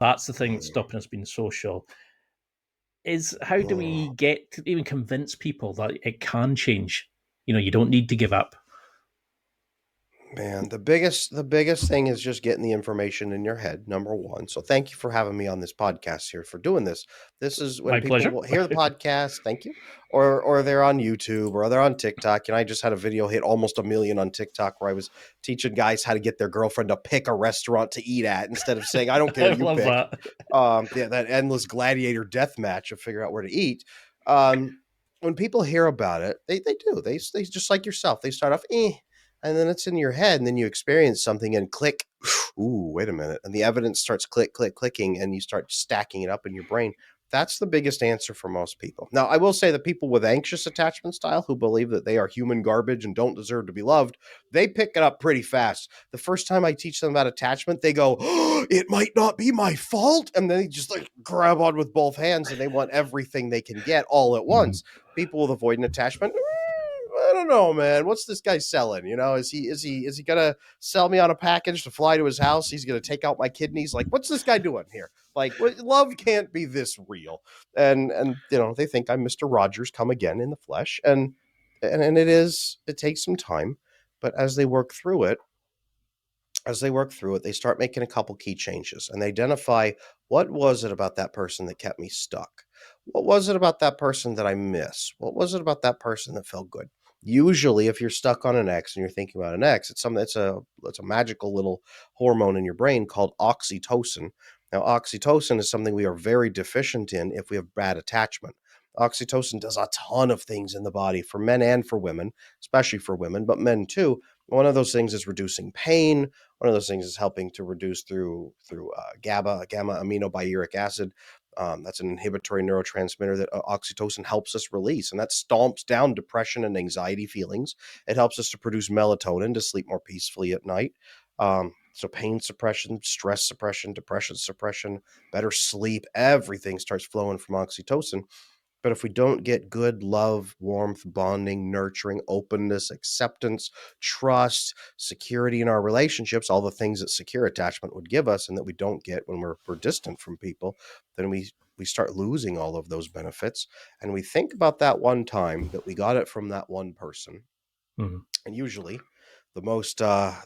That's the thing that's Mm. stopping us being social. Is how do Mm. we get to even convince people that it can change? You don't need to give up. Man, the biggest thing is just getting the information in your head, number one. So thank you for having me on this podcast here for doing this. This is when My people pleasure. will hear the podcast, thank you, or they're on YouTube or they're on TikTok. And I just had a video hit almost 1 million on TikTok where I was teaching guys how to get their girlfriend to pick a restaurant to eat at instead of saying, I don't care, I you love pick. that. Yeah, that endless gladiator death match of figure out where to eat. Um, when people hear about it, they do. They just like yourself. They start off, and then it's in your head, and then you experience something and click. Ooh, wait a minute. And the evidence starts clicking, and you start stacking it up in your brain. That's the biggest answer for most people. Now, I will say that people with anxious attachment style who believe that they are human garbage and don't deserve to be loved, they pick it up pretty fast. The first time I teach them about attachment, they go, oh, it might not be my fault. And then they just like grab on with both hands and they want everything they can get all at Mhm. once. People with avoidant attachment, I don't know, man. What's this guy selling? Is he gonna sell me on a package to fly to his house? He's gonna take out my kidneys. Like, what's this guy doing here? Like, love can't be this real. And they think I'm Mr. Rogers come again in the flesh, and it takes some time, but as they work through it, they start making a couple key changes and they identify what was it about that person that kept me stuck? What was it about that person that I miss? What was it about that person that felt good? Usually, if you're stuck on an ex and you're thinking about an ex, it's a magical little hormone in your brain called oxytocin. Now, oxytocin is something we are very deficient in if we have bad attachment. Oxytocin does a ton of things in the body for men and for women, especially for women, but men too. One of those things is reducing pain. One of those things is helping to reduce through gamma aminobutyric acid. That's an inhibitory neurotransmitter that oxytocin helps us release, and that stomps down depression and anxiety feelings. It helps us to produce melatonin to sleep more peacefully at night. So pain suppression, stress suppression, depression suppression, better sleep, everything starts flowing from oxytocin. But if we don't get good love, warmth, bonding, nurturing, openness, acceptance, trust, security in our relationships, all the things that secure attachment would give us and that we don't get when we're distant from people, then we start losing all of those benefits. And we think about that one time that we got it from that one person. Mhm. And usually the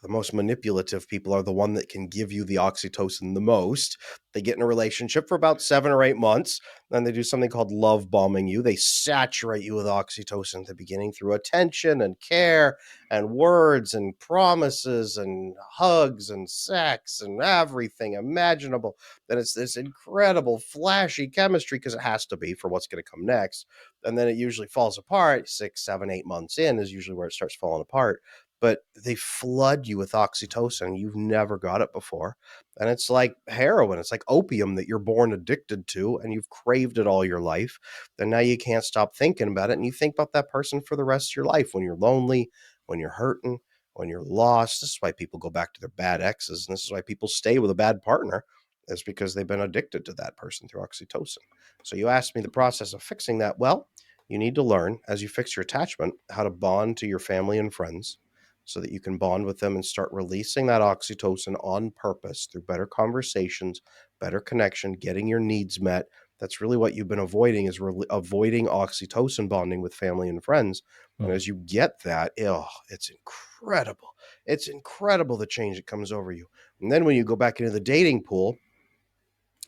most manipulative people are the one that can give you the oxytocin the most. They get in a relationship for about 7 or 8 months, then they do something called love bombing you. They saturate you with oxytocin at the beginning through attention and care and words and promises and hugs and sex and everything imaginable. Then it's this incredible flashy chemistry because it has to be for what's going to come next. And then it usually falls apart 6, 7, 8 months in is usually where it starts falling apart, but they flood you with oxytocin. You've never got it before. And it's like heroin. It's like opium that you're born addicted to and you've craved it all your life. And now you can't stop thinking about it. And you think about that person for the rest of your life when you're lonely, when you're hurting, when you're lost. This is why people go back to their bad exes. And this is why people stay with a bad partner. Is because they've been addicted to that person through oxytocin. So you asked me the process of fixing that. Well, you need to learn as you fix your attachment how to bond to your family and friends so that you can bond with them and start releasing that oxytocin on purpose through better conversations, better connection, getting your needs met. That's really what you've been avoiding is avoiding oxytocin bonding with family and friends. And Mhm. as you get that, it's incredible. It's incredible the change that comes over you. And then when you go back into the dating pool,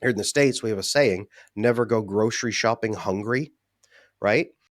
here in the States, we have a saying, never go grocery shopping hungry, right?